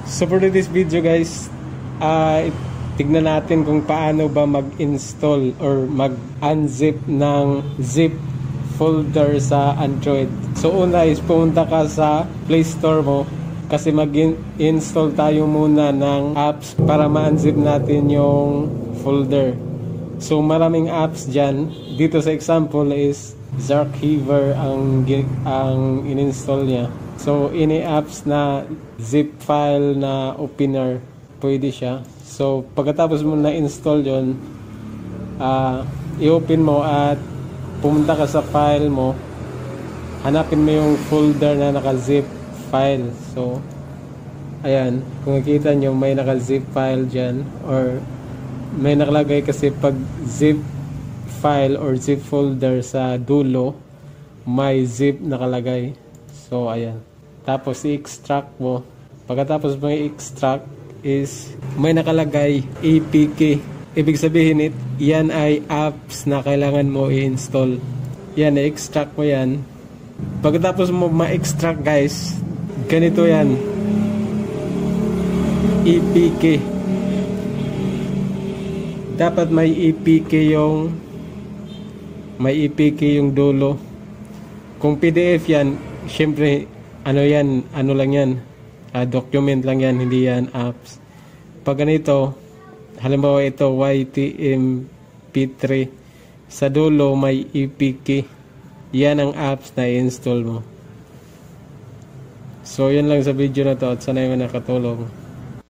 So for this video guys, tignan natin kung paano ba mag-install or mag-unzip ng zip folder sa Android. So una is pumunta ka sa Play Store mo kasi mag-install tayo muna ng apps para ma-unzip natin yung folder. So maraming apps dyan. Dito sa example is Zarkhiver ang in-install niya. So any apps na zip file na opener, pwede siya. So pagkatapos mo na-install yon, i-open mo at pumunta ka sa file mo, hanapin mo yung folder na naka-zip file. So ayan, kung nakita nyo may naka-zip file dyan, or may nakalagay kasi pag zip file or zip folder sa dulo, may zip nakalagay. So ayan, tapos i-extract mo. Pagkatapos mo i-extract is may nakalagay APK. Ibig sabihin yan ay apps na kailangan mo i-install. Yan, i-extract mo yan. Pagkatapos mo ma-extract guys, ganito yan, APK. Dapat may APK yung dulo. Kung PDF yan, syempre ano lang yan, document lang yan, hindi yan apps. Pag ganito, halimbawa ito YTMP3, sa dulo may APK, yan ang apps na i-install mo. So yun lang sa video na to, at sana yung nakatulong.